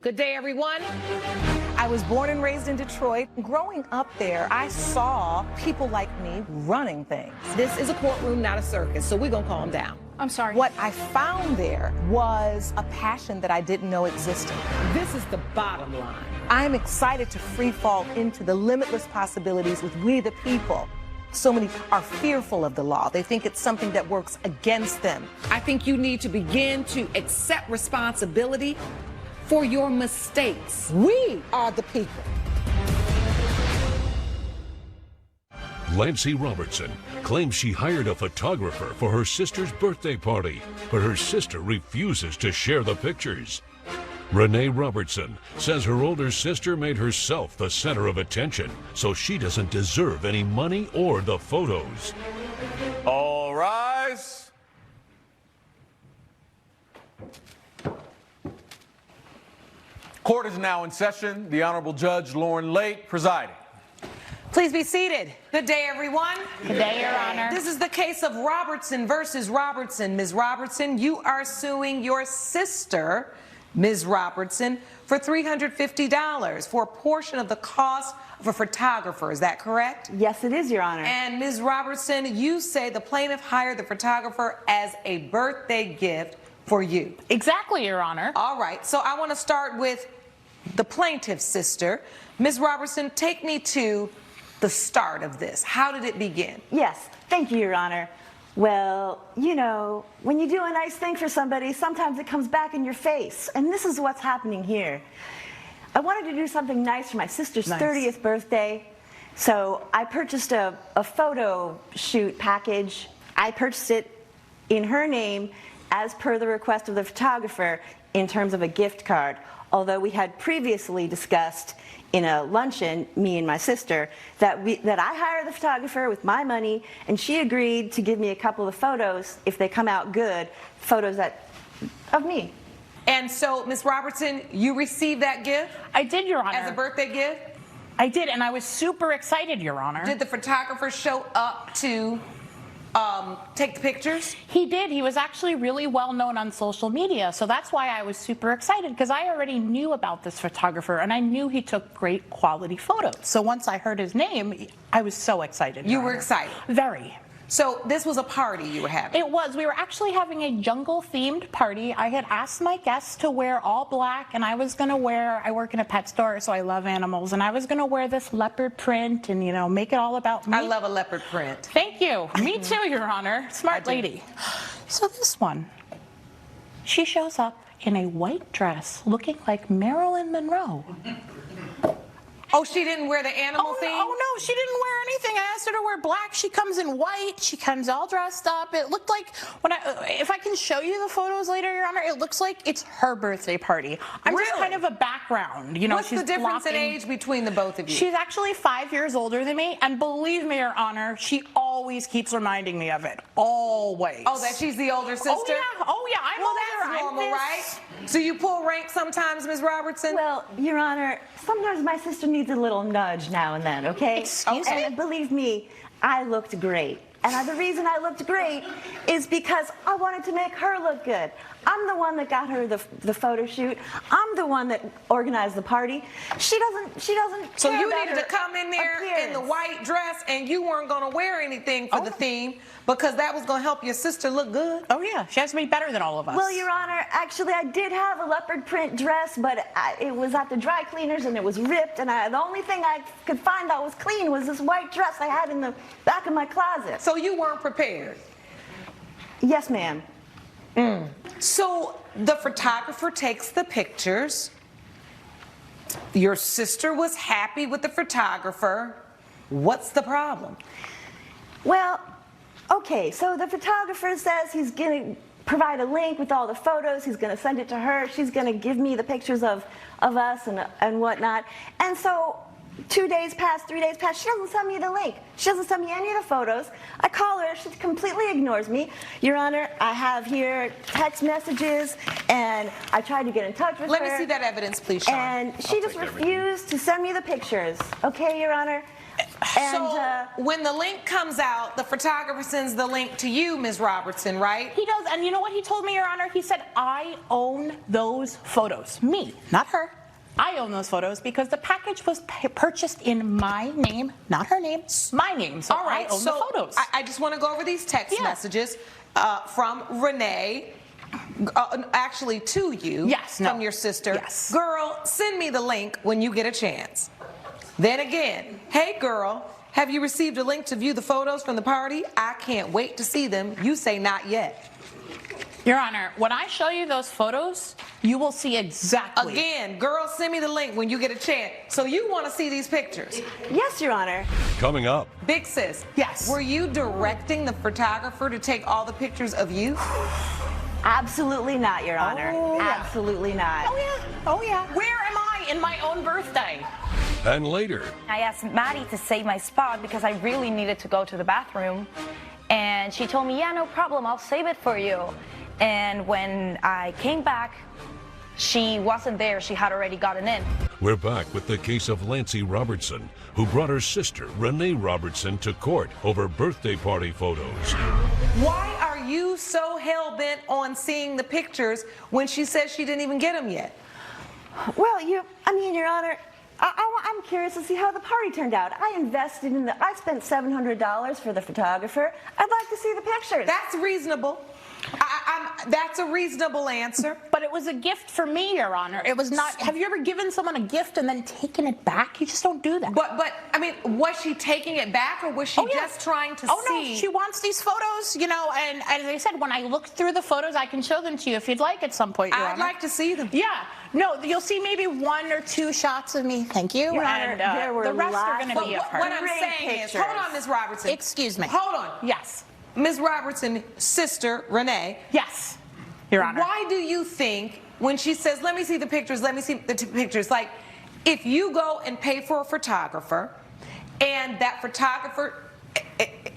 Good day, everyone. I was born and raised in Detroit. Growing up there, I saw people like me running things. This is a courtroom, not a circus, so we're gonna calm down. I'm sorry. What I found there was a passion that I didn't know existed. This is the bottom line. I'm excited to free fall into the limitless possibilities with we the people. So many are fearful of the law. They think it's something that works against them. I think you need to begin to accept responsibility for your mistakes. We are the people. Lancey Robertson claims she hired a photographer for her sister's birthday party, but her sister refuses to share the pictures. Renee Robertson says her older sister made herself the center of attention, so she doesn't deserve any money or the photos. All rise. Court is now in session. The Honorable Judge Lauren Lake presiding. Please be seated. Good day, everyone. Good day, Your Honor. This is the case of Robertson versus Robertson. Ms. Robertson, you are suing your sister, Ms. Robertson, for $350 for a portion of the cost of a photographer. Is that correct? Yes, it is, Your Honor. And Ms. Robertson, you say the plaintiff hired the photographer as a birthday gift for you. Exactly, Your Honor. All right, so I want to start with the plaintiff's sister. Ms. Robertson, take me to the start of this. How did it begin? Yes, thank you, Your Honor. Well, you know, when you do a nice thing for somebody, sometimes it comes back in your face. And this is what's happening here. I wanted to do something nice for my sister's 30th birthday. So I purchased a photo shoot package. I purchased it in her name as per the request of the photographer in terms of a gift card. Although we had previously discussed in a luncheon, me and my sister, that I hire the photographer with my money, and she agreed to give me a couple of photos, if they come out good, photos of me. And so, Ms. Robertson, you received that gift? I did, Your Honor. As a birthday gift? I did, and I was super excited, Your Honor. Did the photographer show up to take the pictures? He did. He was actually really well known on social media, so that's why I was super excited, because I already knew about this photographer, and I knew he took great quality photos. So once I heard his name, I was so excited. You were excited? Very. So this was a party you were having? It was. We were actually having a jungle-themed party. I had asked my guests to wear all black, and I was going to wear, I work in a pet store, so I love animals, and I was going to wear this leopard print and, you know, make it all about me. I love a leopard print. Thank you. Me too, Your Honor. Smart lady. So this one, she shows up in a white dress looking like Marilyn Monroe. Oh, she didn't wear the animal thing? Oh, no, she didn't wear anything. I asked her to wear black. She comes in white. She comes all dressed up. It looked like, if I can show you the photos later, Your Honor, it looks like it's her birthday party. I'm just kind of a background. You know, what's the difference in age between the both of you? She's actually 5 years older than me, and believe me, Your Honor, she always keeps reminding me of it. Always. Oh, that she's the older sister? Oh, yeah. I'm well, older. that's normal, right? So you pull rank sometimes, Ms. Robertson? Well, Your Honor, sometimes my sister needs a little nudge now and then, okay? Excuse me? And believe me, I looked great. And the reason I looked great is because I wanted to make her look good. I'm the one that got her the photo shoot. I'm the one that organized the party. She doesn't So care you about needed to her come in there in the appearance. white dress, and you weren't going to wear anything for the theme because that was going to help your sister look good? Oh, yeah. She has to be better than all of us. Well, Your Honor, actually, I did have a leopard print dress, but it was at the dry cleaners, and it was ripped, and the only thing I could find that was clean was this white dress I had in the back of my closet. So you weren't prepared? Yes, ma'am. So the photographer takes the pictures. Your sister was happy with the photographer. What's the problem? Well, okay, so the photographer says he's going to provide a link with all the photos. He's going to send it to her. She's going to give me the pictures of us and whatnot. And so 2 days pass, 3 days pass. She doesn't send me the link. She doesn't send me any of the photos. I call her. She completely ignores me. Your Honor, I have here text messages, and I tried to get in touch with her. Let me see that evidence, please, Sean. And she just refused to send me the pictures. Okay, Your Honor? And, so when the link comes out, the photographer sends the link to you, Ms. Robertson, right? He does, and you know what he told me, Your Honor? He said, I own those photos. Me, not her. I own those photos because the package was purchased in my name, not her name, my name. So all right, I own the photos. I just want to go over these text messages from Renee, actually to you, from your sister. Yes. Girl, send me the link when you get a chance. Then again, hey girl, have you received a link to view the photos from the party? I can't wait to see them. You say not yet. Your Honor, when I show you those photos, you will see exactly. Again, girl, send me the link when you get a chance. So you want to see these pictures? yes, Your Honor. Coming up. Big sis. Yes. Were you directing the photographer to take all the pictures of you? Absolutely not, Your Honor. Oh, yeah. Absolutely not. Oh, yeah. Oh, yeah. Where am I in my own birthday? And later. I asked Maddie to save my spot because I really needed to go to the bathroom. And she told me, yeah, no problem, I'll save it for you. And when I came back, she wasn't there. She had already gotten in. We're back with the case of Lancey Robertson, who brought her sister, Renee Robertson, to court over birthday party photos. Why are you so hell-bent on seeing the pictures when she says she didn't even get them yet? Well, Your Honor, I'm curious to see how the party turned out. I invested in I spent $700 for the photographer. I'd like to see the pictures. That's reasonable. That's a reasonable answer. But it was a gift for me, Your Honor. It was not. Have you ever given someone a gift and then taken it back? You just don't do that. But I mean, was she taking it back, or was she just trying to see? Oh, no, she wants these photos, you know, and as I said, when I look through the photos, I can show them to you if you'd like at some point, Your Honor. I'd like to see them. Yeah. No, you'll see maybe 1 or 2 shots of me. Thank you. Your Honor, and there were the rest are lots going to be of her. What I'm saying is, hold on, Ms. Robertson. Excuse me. Hold on. Yes. Ms. Robertson's sister, Renee. Yes, Your Honor. Why do you think when she says, let me see the pictures, let me see the pictures, like if you go and pay for a photographer and that photographer,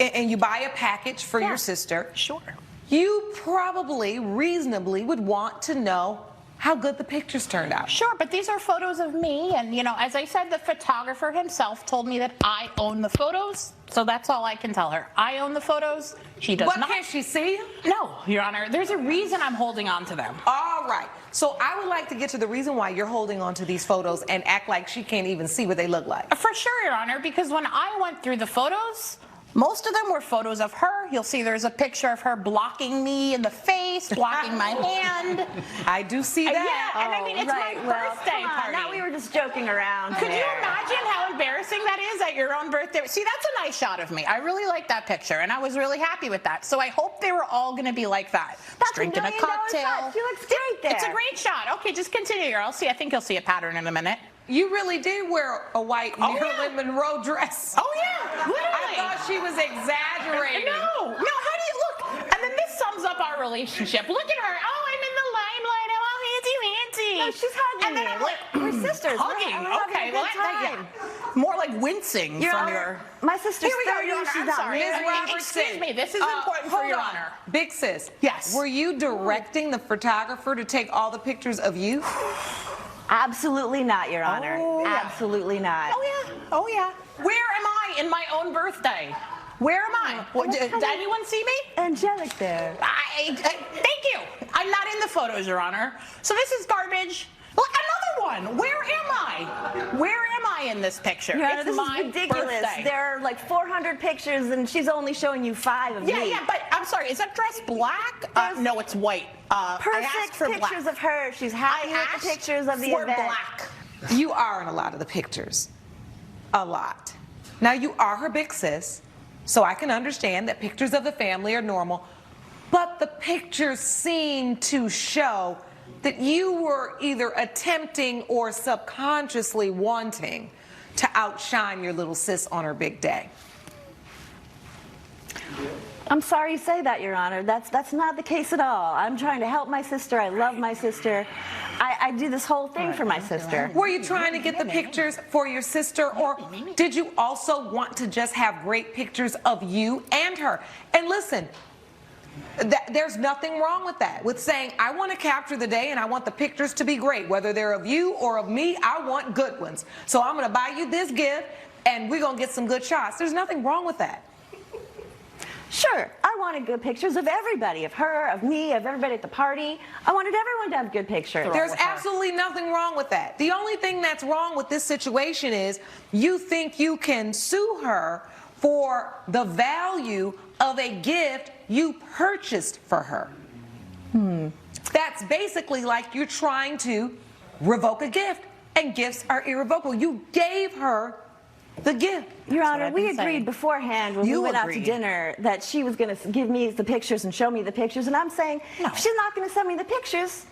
and you buy a package for your sister, Sure. you probably reasonably would want to know how good the pictures turned out. Sure, but these are photos of me, and you know, as I said, the photographer himself told me that I own the photos, so that's all I can tell her. I own the photos. She does not. Can't she see them? No, Your Honor. There's a reason I'm holding on to them. All right. So I would like to get to the reason why you're holding on to these photos and act like she can't even see what they look like. For sure, Your Honor, because when I went through the photos, most of them were photos of her. You'll see there's a picture of her blocking me in the face, blocking my hand. I do see that. Yeah, and I mean, it's my birthday party. Now we were just joking around. Could you imagine how embarrassing that is at your own birthday? See, that's a nice shot of me. I really like that picture, and I was really happy with that. So I hope they were all going to be like that. That's drinking a $1 million cocktail. shot. She looks great there. It's a great shot. Okay, just continue, girl. See, I think you'll see a pattern in a minute. You really did wear a white Marilyn Monroe dress. Oh, yeah, literally. I thought she was exaggerating. No, how do you look? And then this sums up our relationship. Look at her. Oh, I'm in the limelight. I'm all fancy. No, she's hugging And then me. I'm like, We're sisters. Hugging. We're having Okay, a well, good time. more like wincing Your from Honor, your. my sister's Here we go, 30. Your Honor. She's I'm not sorry. married. Excuse me. This is important for Hold Your on. Honor. Big sis. Yes. Were you directing the photographer to take all the pictures of you? Absolutely not, Your Honor. Oh, yeah. Absolutely not. Oh, yeah. Where am I in my own birthday? Where am I? Did anyone see me? Angelic there. Thank you. I'm not in the photos, Your Honor. So this is garbage. Look, another one. Where am I? Where am I in this picture? Your Honor, It's this my is ridiculous. birthday. There are like 400 pictures, and she's only showing you 5 of me. Yeah, but I'm sorry. Is that dress black? No, it's white. I Perfect asked for pictures black. of her. She's happy with the pictures of the for event. black. You are in a lot of the pictures. A lot. Now, you are her big sis, so I can understand that pictures of the family are normal, but the pictures seem to show that you were either attempting or subconsciously wanting to outshine your little sis on her big day. I'm sorry you say that, Your Honor. That's not the case at all. I'm trying to help my sister. I love my sister. I do this whole thing for my sister. Were you trying to get the pictures for your sister, or did you also want to just have great pictures of you and her? And listen, there's nothing wrong with that, with saying, I want to capture the day and I want the pictures to be great. Whether they're of you or of me, I want good ones. So I'm going to buy you this gift and we're going to get some good shots. There's nothing wrong with that. Sure, I wanted good pictures of everybody, of her, of me, of everybody at the party. I wanted everyone to have good pictures. There's absolutely nothing wrong with that. The only thing that's wrong with this situation is you think you can sue her for the value of a gift you purchased for her. That's basically like you're trying to revoke a gift, and gifts are irrevocable. You gave her the gift. Your Honor, we agreed beforehand when we went out to dinner that she was going to give me the pictures and show me the pictures, and I'm saying, if she's not going to send me the pictures,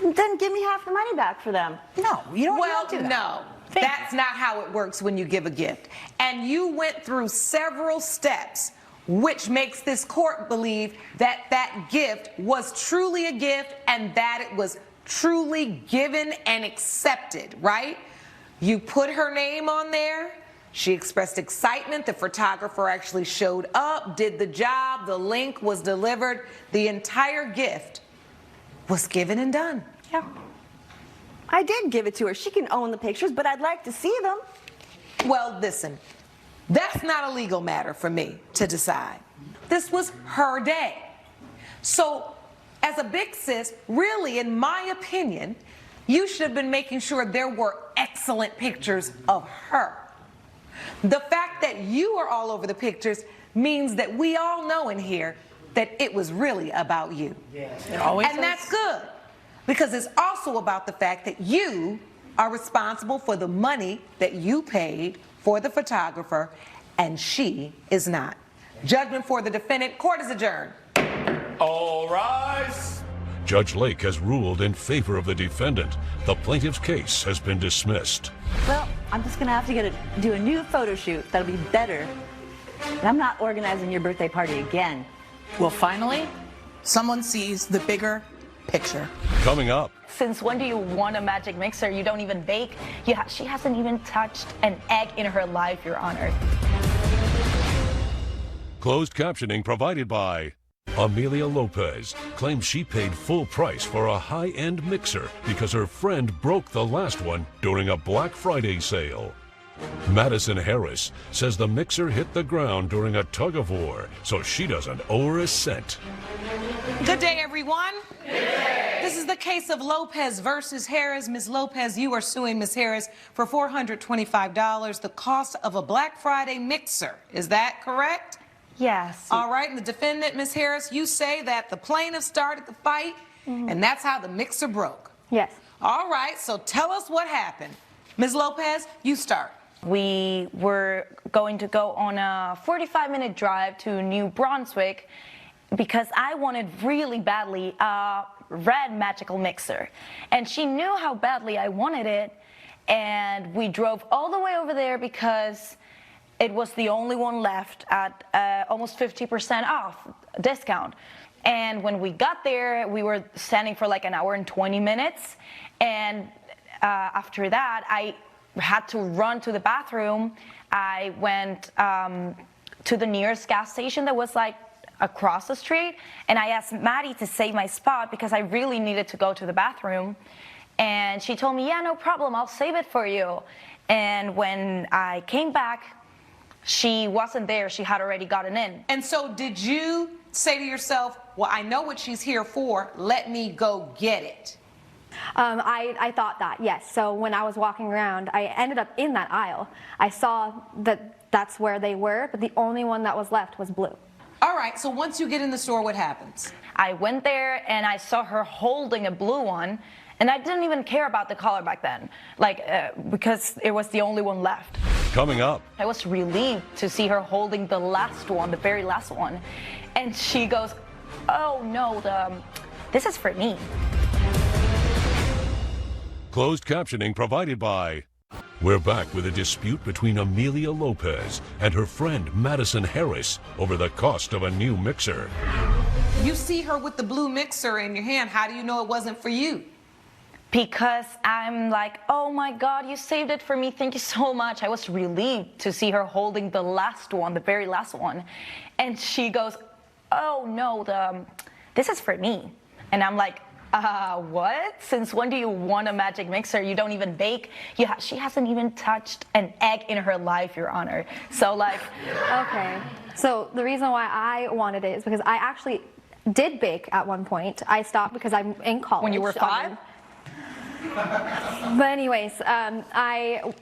then give me half the money back for them. No, you don't Well, do that. no. That's not how it works when you give a gift. And you went through several steps, which makes this court believe that that gift was truly a gift and that it was truly given and accepted, right? You put her name on there. She expressed excitement. The photographer actually showed up, did the job. The link was delivered. The entire gift was given and done. Yeah. I did give it to her. She can own the pictures, but I'd like to see them. Well, listen, that's not a legal matter for me to decide. This was her day. So, as a big sis, really, in my opinion, you should have been making sure there were excellent pictures of her. The fact that you are all over the pictures means that we all know in here that it was really about you. And that's good, because it's also about the fact that you are responsible for the money that you paid for the photographer, and she is not. Judgment for the defendant. Court is adjourned. All rise. Judge Lake has ruled in favor of the defendant. The plaintiff's case has been dismissed. Well, I'm just going to have to do a new photo shoot. That'll be better. And I'm not organizing your birthday party again. Well, finally, someone sees the bigger picture. Coming up. Since when do you want a magic mixer? You don't even bake. She hasn't even touched an egg in her life, Your Honor. Closed captioning provided by Amelia Lopez claims she paid full price for a high-end mixer because her friend broke the last one during a Black Friday sale. Madison Harris says the mixer hit the ground during a tug-of-war, so she doesn't owe her a cent. Good day, everyone. This is the case of Lopez versus Harris. Ms. Lopez, you are suing Ms. Harris for $425, the cost of a Black Friday mixer. Is that correct? Yes. All right, and the defendant, Ms. Harris, you say that the plaintiff started the fight, and that's how the mixer broke. Yes. All right, so tell us what happened. Ms. Lopez, you start. We were going to go on a 45-minute drive to New Brunswick because I wanted really badly a red magical mixer. And she knew how badly I wanted it, and we drove all the way over there because it was the only one left at almost 50% off discount. And when we got there, we were standing for like an hour and 20 minutes. And after that, I had to run to the bathroom. I went to the nearest gas station that was like across the street. And I asked Maddie to save my spot because I really needed to go to the bathroom. And she told me, yeah, no problem, I'll save it for you. And when I came back, she wasn't there. She had already gotten in. And so did you say to yourself, well, I know what she's here for, let me go get it? I thought that, yes. So when I was walking around, I ended up in that aisle. I saw that that's where they were, but the only one that was left was blue. All right, so once you get in the store, what happens? I went there and I saw her holding a blue one, and I didn't even care about the color back then, because it was the only one left. Coming up. I was relieved to see her holding the last one, the very last one. And she goes, oh no, this is for me. Closed captioning provided by We're back with a dispute between Amelia Lopez and her friend Madison Harris over the cost of a new mixer. You see her with the blue mixer in your hand. How do you know it wasn't for you? Because I'm like, oh my God, you saved it for me. Thank you so much. I was relieved to see her holding the last one, the very last one. And she goes, oh no, this is for me. And I'm like, what? Since when do you want a magic mixer? You don't even bake. She hasn't even touched an egg in her life, Your Honor. So like. Okay. So the reason why I wanted it is because I actually did bake at one point. I stopped because I'm in college. When you were 5? But anyways, I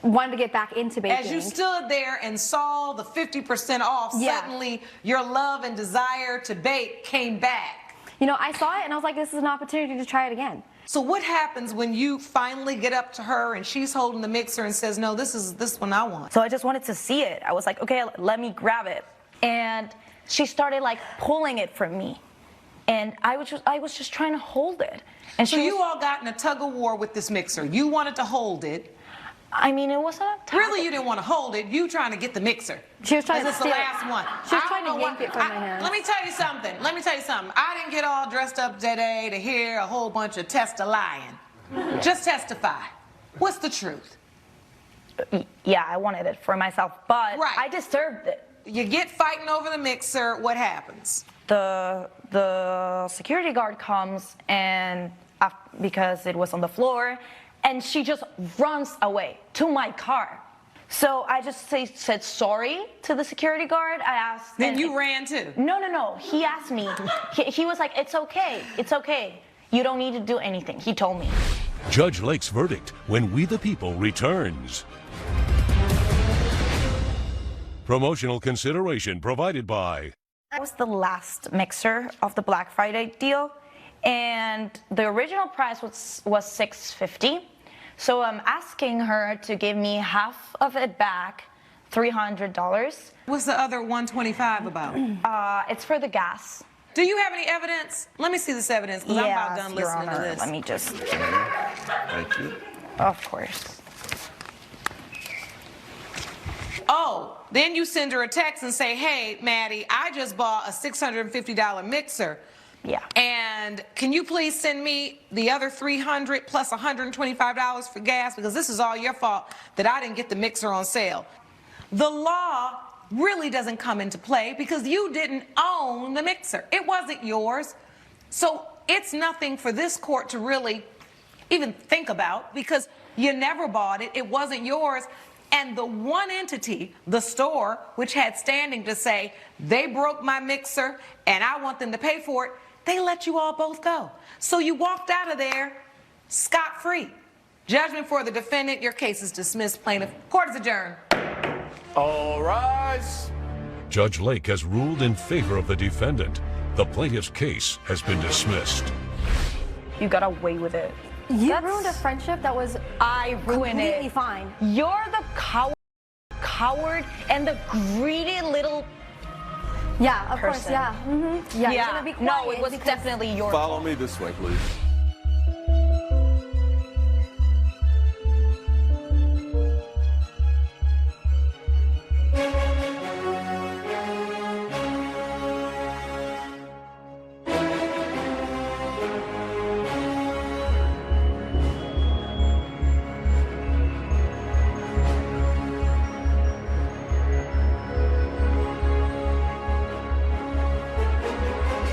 wanted to get back into baking. As you stood there and saw the 50% off, suddenly your love and desire to bake came back. You know, I saw it and I was like, this is an opportunity to try it again. So what happens when you finally get up to her and she's holding the mixer and says, no, this is this one I want? So I just wanted to see it. I was like, okay, let me grab it. And she started like pulling it from me. And I was just trying to hold it. And so you all got in a tug of war with this mixer. You wanted to hold it. I mean, it wasn't a tug. Really, you didn't want to hold it. You trying to get the mixer. She was trying to steal the last one. She was trying to yank it from my hand. Let me tell you something. I didn't get all dressed up today to hear a whole bunch of lying. Just testify. What's the truth? Yeah, I wanted it for myself, but I deserved it. You get fighting over the mixer, what happens? The security guard comes and because it was on the floor, and she just runs away to my car. So I just said sorry to the security guard. I asked. Then you ran too? No. He asked me. He was like, it's okay. You don't need to do anything. He told me. Judge Lake's verdict when We the People returns. Promotional consideration provided by. That was the last mixer of the Black Friday deal, and the original price was $650. So I'm asking her to give me half of it back, $300. What's the other $125 about? It's for the gas. Do you have any evidence? Let me see this evidence, because I'm about done Your listening Honor, to this. Let me just. Thank you. Of course. Oh, then you send her a text and say, hey, Maddie, I just bought a $650 mixer. Yeah. And can you please send me the other $300 plus $125 for gas, because this is all your fault that I didn't get the mixer on sale. The law really doesn't come into play because you didn't own the mixer. It wasn't yours. So it's nothing for this court to really even think about because you never bought it. It wasn't yours. And the one entity, the store, which had standing to say, they broke my mixer and I want them to pay for it, they let you all both go. So you walked out of there scot-free. Judgment for the defendant. Your case is dismissed. Plaintiff. Court is adjourned. All rise. Judge Lake has ruled in favor of the defendant. The plaintiff's case has been dismissed. You got away with it. You ruined a friendship that was I ruined completely it. fine. You're the coward and the greedy little Yeah, of course, person. yeah. Yeah, you're gonna be quiet no, it was because definitely your fault. Follow me this way, please.